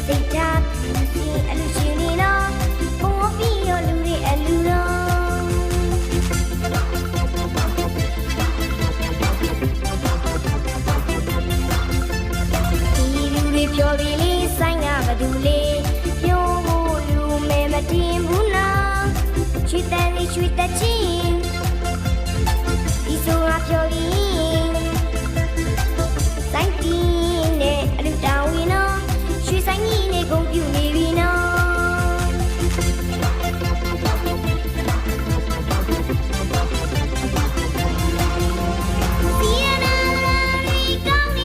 စိတ်ထားရှင်အလူရှင်နေတော့ဘုံပြီးရောလူတွေအလူတော့ဖြောပြီးလေးဆိုင်ကဘသူလေးဖြိုးဖို့လူမဲမတင်ဘူးနော်ချွေတဲ့လေးချွေတဲ့ချင်းဒီဆိုငါဖြောပြီး